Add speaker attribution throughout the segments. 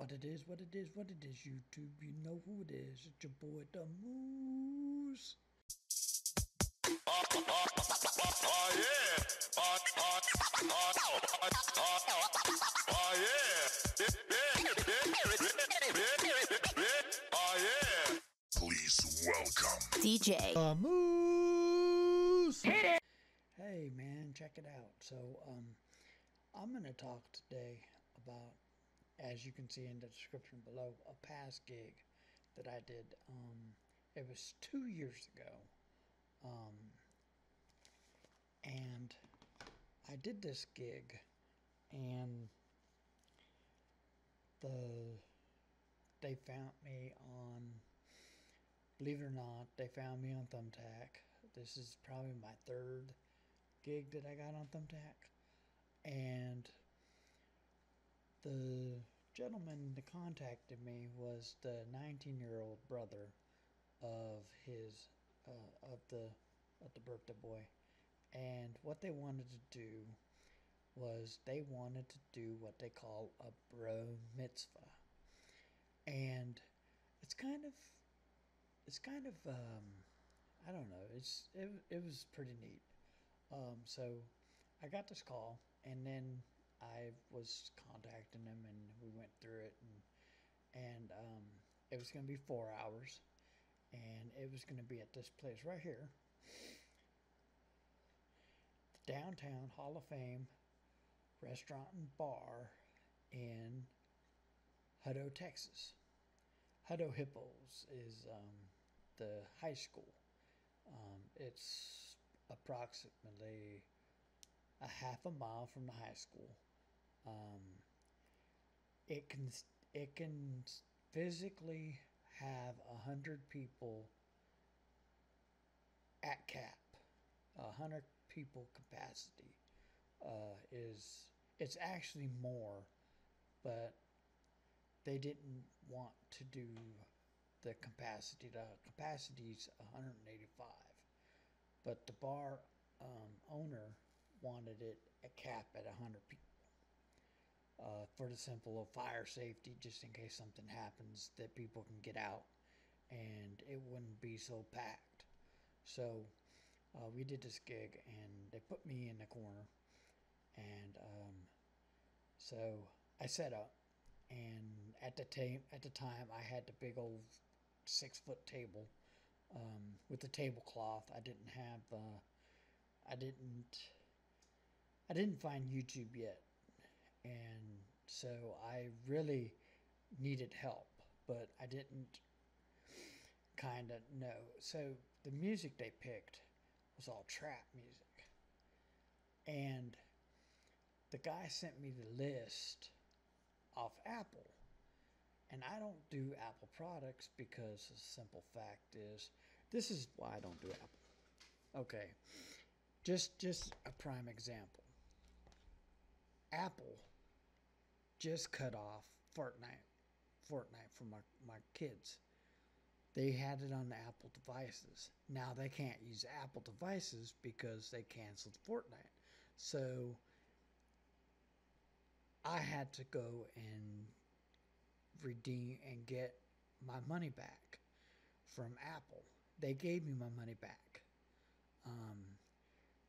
Speaker 1: What it is, YouTube. You know who it is. It's your boy, the Moose.
Speaker 2: Please welcome
Speaker 3: DJ
Speaker 1: Moose. Hit it. Hey, man, check it out. So, I'm going to talk today about, as you can see in the description below, a past gig that I did. It was 2 years ago. And I did this gig, and they found me on, believe it or not, they found me on Thumbtack. This is probably my third gig that I got on Thumbtack. And the gentleman that contacted me was the 19-year-old brother of his of the birthday boy. And what they wanted to do was they wanted to do what they call a bromitzva. And it's kind of I don't know, it was pretty neat. So I got this call, and then I was contacting him, and we went through it, and it was going to be 4 hours, and it was going to be at this place right here, the Downtown Hall of Fame Restaurant and Bar in Hutto, Texas. Hutto Hippos is the high school. It's approximately a half a mile from the high school. It can physically have 100 people at cap. 100 people capacity it's actually more, but they didn't want to do the capacity. The capacity's 185, but the bar owner wanted it a cap at 100 people, for the simple of fire safety, just in case something happens, that people can get out and it wouldn't be so packed. So we did this gig, and they put me in the corner, and so I set up, and at the time I had the big old 6-foot table with the tablecloth. I didn't have I didn't find YouTube yet, and so I really needed help, but I didn't kind of know. So the music they picked was all trap music, and the guy sent me the list off Apple, and I don't do Apple products because the simple fact is, this is why I don't do Apple. Okay, just a prime example. Apple just cut off Fortnite for my kids. They had it on the Apple devices. Now they can't use Apple devices because they canceled Fortnite. So I had to go and redeem and get my money back from Apple. They gave me my money back.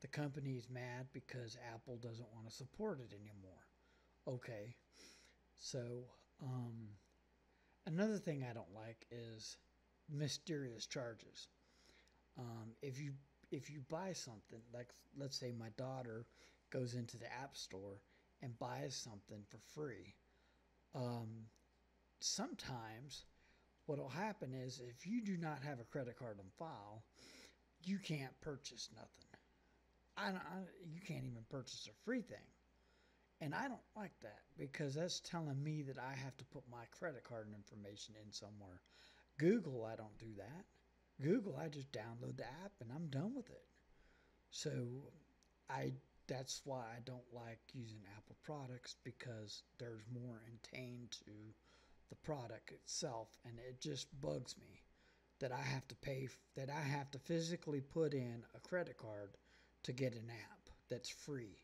Speaker 1: The company is mad because Apple doesn't want to support it anymore. Okay, so another thing I don't like is mysterious charges. If you buy something, like let's say my daughter goes into the App Store and buys something for free, sometimes what will happen is, if you do not have a credit card on file, you can't purchase nothing. You can't even purchase a free thing. And I don't like that, because that's telling me that I have to put my credit card information in somewhere. Google, I don't do that. Google, I just download the app and I'm done with it. So that's why I don't like using Apple products, because there's more entained to the product itself, and it just bugs me that I have to physically put in a credit card to get an app that's free.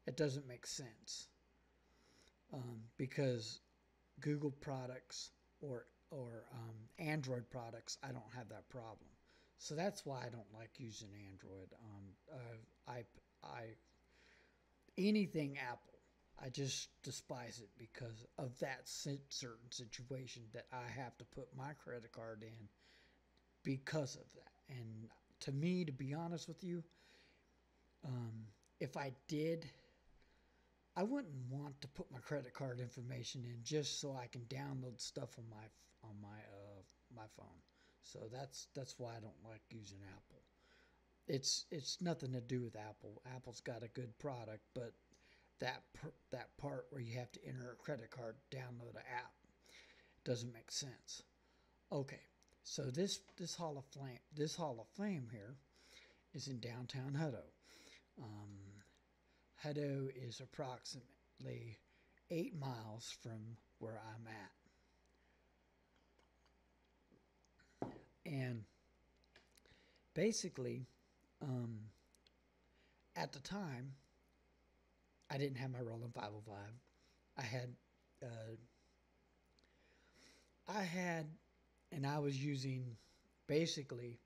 Speaker 1: It doesn't make sense, because Google products or Android products, I don't have that problem. So that's why I don't like using Android. I anything Apple, I just despise it because of that certain situation that I have to put my credit card in because of that. And to me, to be honest with you, if I did, I wouldn't want to put my credit card information in just so I can download stuff on my phone. So that's why I don't like using Apple. It's nothing to do with Apple. Apple's got a good product, but that part where you have to enter a credit card, download an app, doesn't make sense. Okay, so this Hall of Fame here is in downtown Hutto. Hutto is approximately 8 miles from where I'm at. And basically, at the time, I didn't have my Roland 505. And I was using basically,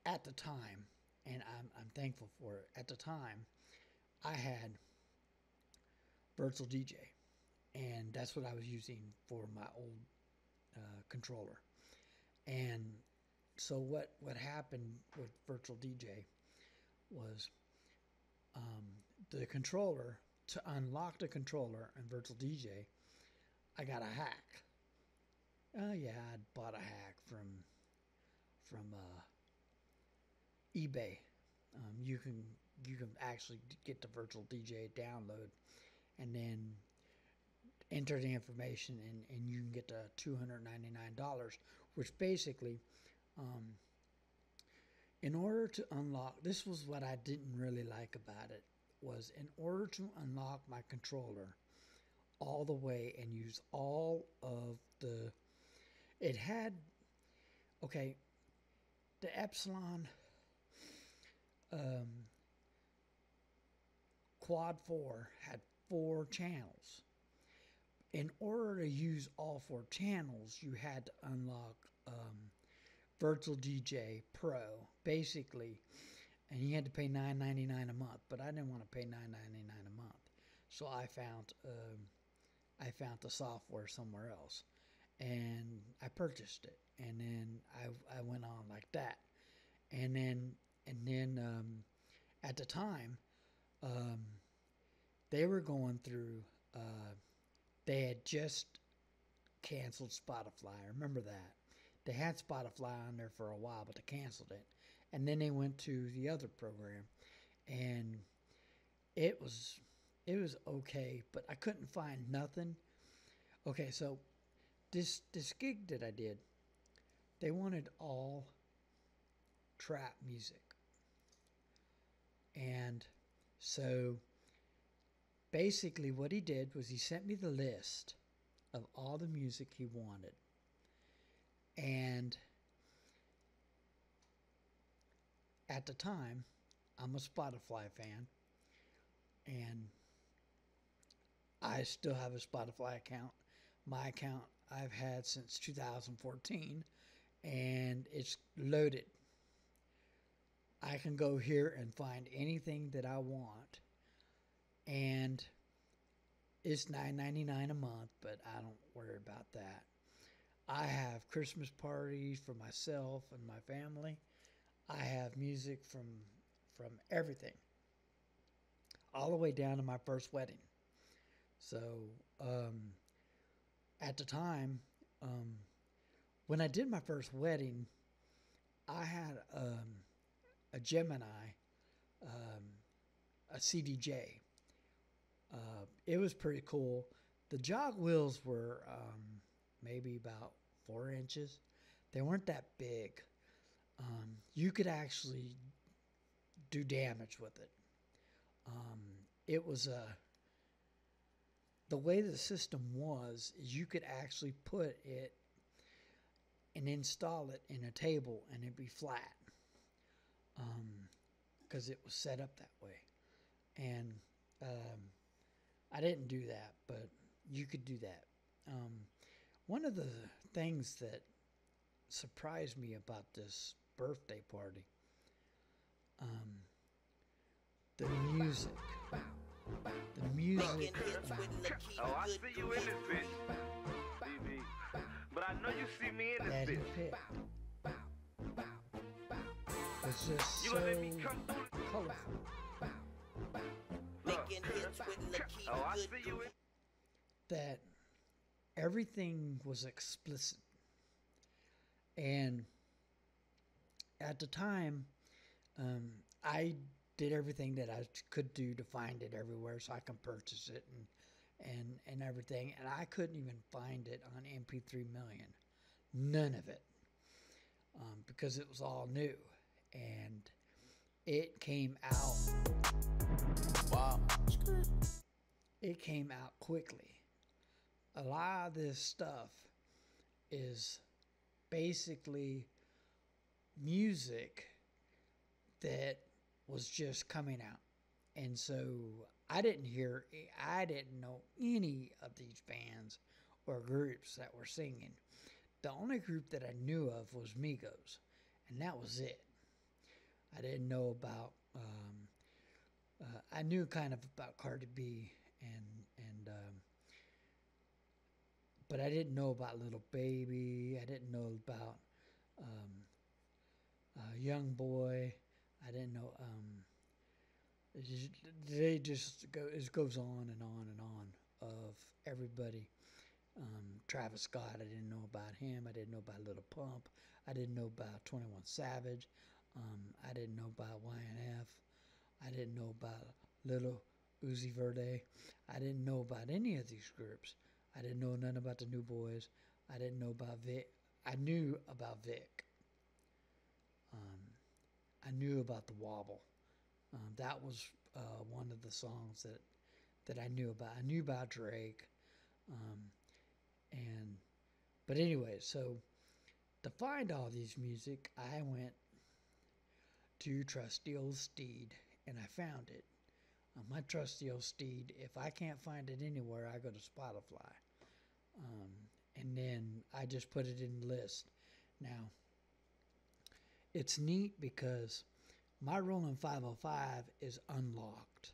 Speaker 1: at the time, and I'm thankful for it. At the time, I had Virtual DJ, and that's what I was using for my old controller. And so what happened with Virtual DJ was the controller, to unlock the controller in Virtual DJ, I got a hack. Yeah, I bought a hack from eBay. You can actually get the Virtual DJ download and then enter the information, and you can get the $299, which basically, in order to unlock, this was what I didn't really like about it, was in order to unlock my controller all the way and use all of it had, okay, the Epsilon Quad 4 had 4 channels. In order to use all 4 channels, you had to unlock Virtual DJ Pro, basically, and you had to pay $9.99 a month. But I didn't want to pay $9.99 a month, so I found the software somewhere else, and I purchased it, and then I went on like that, and then at the time, they were going through. They had just canceled Spotify. I remember that. They had Spotify on there for a while, but they canceled it. And then they went to the other program, and it was okay, but I couldn't find nothing. Okay, so this gig that I did, they wanted all trap music. And so basically what he did was he sent me the list of all the music he wanted. And at the time, I'm a Spotify fan, and I still have a Spotify account. My account I've had since 2014, and it's loaded. I can go here and find anything that I want, and it's $9.99 a month, but I don't worry about that. I have Christmas parties for myself and my family. I have music from everything, all the way down to my first wedding. So at the time, when I did my first wedding, I had a Gemini, a CDJ. It was pretty cool. The jog wheels were maybe about 4 inches. They weren't that big. You could actually do damage with it. It was the way the system was is you could actually put it and install it in a table and it'd be flat, because it was set up that way. And I didn't do that, but you could do that. One of the things that surprised me about this birthday party, the music. The music.
Speaker 3: Oh, I see you in this bitch, BB. But I know you see me in
Speaker 1: That
Speaker 3: this
Speaker 1: he
Speaker 3: bitch.
Speaker 1: picked was just
Speaker 3: You
Speaker 1: so
Speaker 3: gonna let me come through?
Speaker 1: colorful.
Speaker 3: Look. Oh, I see you in.
Speaker 1: That everything was explicit. And at the time, I did everything that I could do to find it everywhere so I can purchase it and everything. And I couldn't even find it on MP3 Million. None of it. Because it was all new. And it came out. Wow. It came out quickly. A lot of this stuff is basically music that was just coming out. And so I didn't know any of these bands or groups that were singing. The only group that I knew of was Migos, and that was it. I didn't know about, I knew kind of about Cardi B but I didn't know about Little Baby. I didn't know about Young Boy. I didn't know. They just go. It goes on and on and on of everybody. Travis Scott. I didn't know about him. I didn't know about Little Pump. I didn't know about 21 Savage. I didn't know about YNF. I didn't know about Little Uzi Verde. I didn't know about any of these groups. I didn't know nothing about the New Boys. I didn't know about Vic. I knew about Vic. I knew about the Wobble. That was one of the songs that I knew about. I knew about Drake. But anyway, so to find all these music, I went to Trusty Old Steed, and I found it. My trusty old steed, if I can't find it anywhere, I go to Spotify. And then I just put it in the list. Now, it's neat because my Roland 505 is unlocked.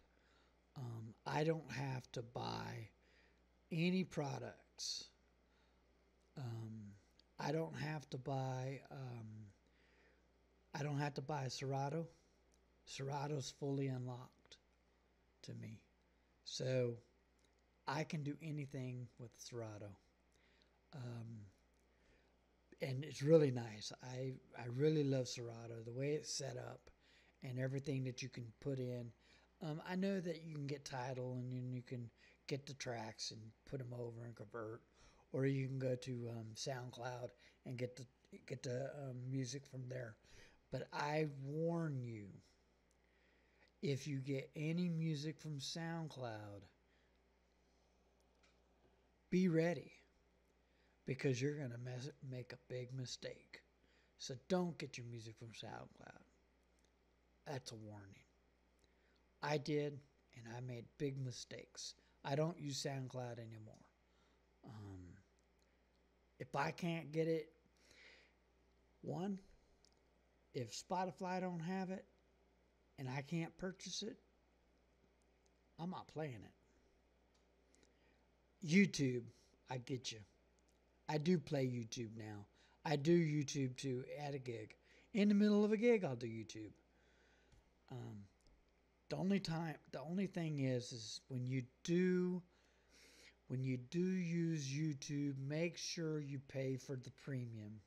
Speaker 1: I don't have to buy any products. I don't have to buy Serato. Serato's fully unlocked to me. So I can do anything with Serato. And it's really nice. I really love Serato, the way it's set up and everything that you can put in. I know that you can get Tidal and then you can get the tracks and put them over and convert, or you can go to SoundCloud and get the music from there. But I warn you, if you get any music from SoundCloud, be ready, because you're going to make a big mistake. So don't get your music from SoundCloud. That's a warning. I did, and I made big mistakes. I don't use SoundCloud anymore. If I can't get it, if Spotify don't have it, and I can't purchase it, I'm not playing it. YouTube, I get you. I do play YouTube now. I do YouTube too at a gig. In the middle of a gig, I'll do YouTube. The only thing is when you do use YouTube, make sure you pay for the premium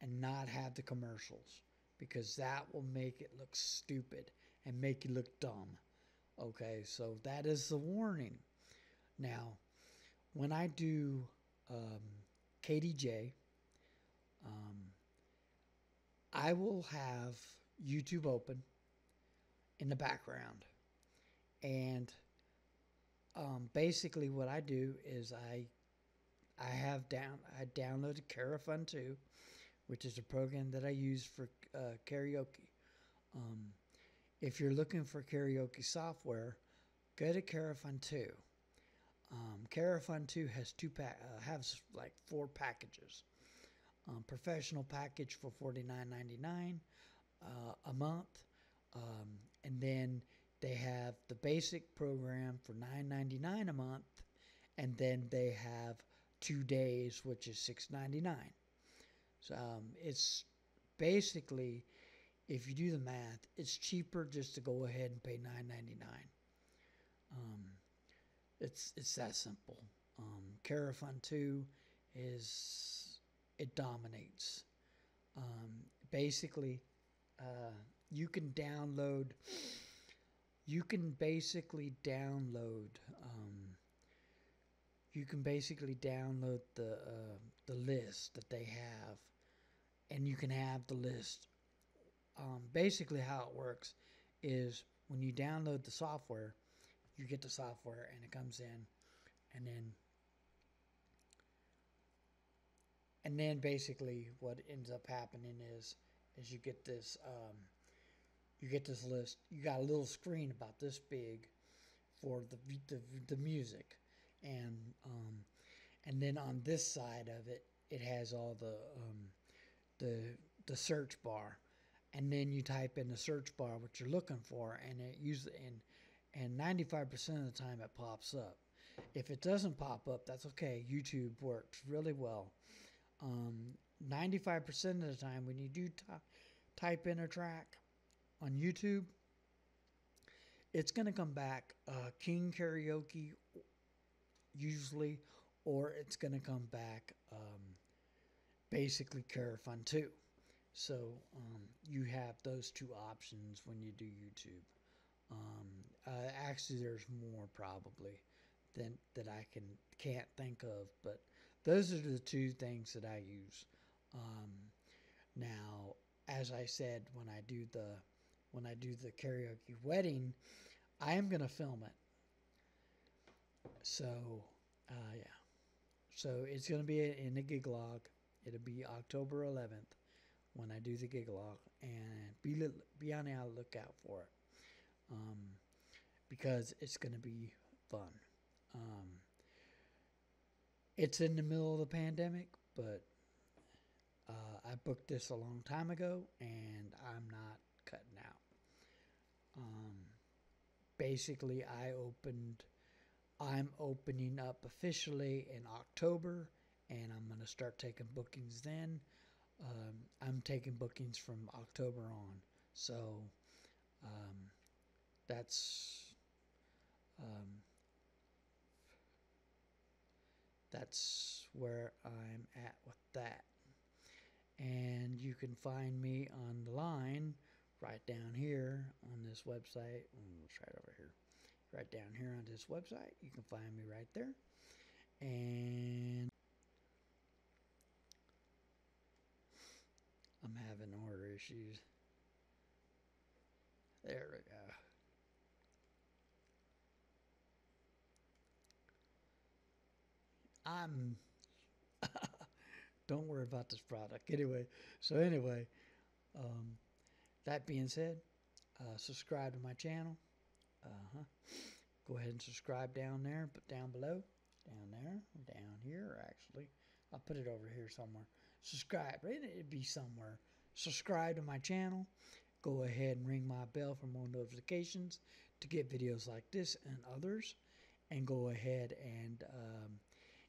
Speaker 1: and not have the commercials, because that will make it look stupid and make you look dumb. Okay, so that is the warning. Now, when I do KDJ, I will have YouTube open in the background, and basically what I do is I downloaded Carafun 2, which is a program that I use for karaoke. If you're looking for karaoke software, go to Carafun 2. Carafun 2 has has like 4 packages. Professional package for $49.99 a month, and then they have the basic program for $9.99 a month, and then they have 2 days, which is $6.99. So it's basically, if you do the math, it's cheaper just to go ahead and pay $9.99. It's that simple. Carafun 2 it dominates. Basically, you can basically download the list that they have, and you can have the list. Basically, how it works is when you download the software, you get the software and it comes in, and then basically what ends up happening is you get this list. You got a little screen about this big for the music, and then on this side of it, it has all the search bar, and then you type in the search bar what you're looking for, and it usually and 95% of the time it pops up. If it doesn't pop up, that's okay. YouTube works really well. 95% of the time when you do type in a track on YouTube, it's going to come back King Karaoke usually, or it's going to come back basically Carafun 2. So you have those 2 options when you do YouTube. Actually, there's more probably that I can't think of, but those are the 2 things that I use. Now, as I said, when I do the karaoke wedding, I am gonna film it. So, yeah. So it's gonna be in the gig log. It'll be October 11th when I do the gig log, and be on the lookout for it. Because it's gonna be fun. It's in the middle of the pandemic, but I booked this a long time ago, and I'm not cutting out. Basically, I'm opening up officially in October, and I'm going to start taking bookings then. I'm taking bookings from October on, so that's where I'm at with that. And you can find me online right down here on this website. It's right over here. Right down here on this website. You can find me right there. And I'm having order issues. There we go. Don't worry about this product. Anyway, that being said, subscribe to my channel. Go ahead and subscribe down there, but down below, down here, actually. I'll put it over here somewhere. Subscribe. It'd be somewhere. Subscribe to my channel. Go ahead and ring my bell for more notifications to get videos like this and others. And go ahead and,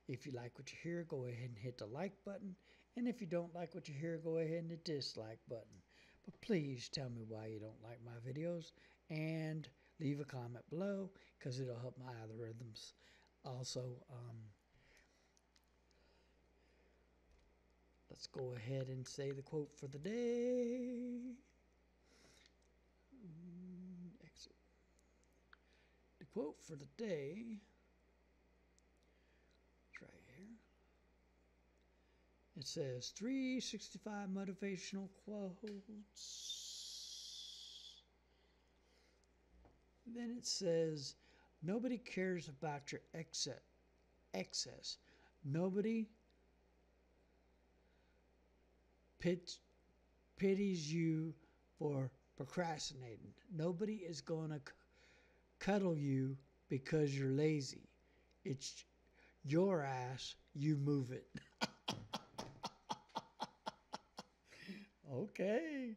Speaker 1: if you like what you hear, go ahead and hit the like button. And if you don't like what you hear, go ahead and hit the dislike button. But please tell me why you don't like my videos, and leave a comment below, because it'll help my algorithms. Also, let's go ahead and say the quote for the day. Exit. The quote for the day is right here. It says 365 motivational quotes. Then it says, nobody cares about your excess. Nobody pities you for procrastinating. Nobody is going to cuddle you because you're lazy. It's your ass. You move it. Okay.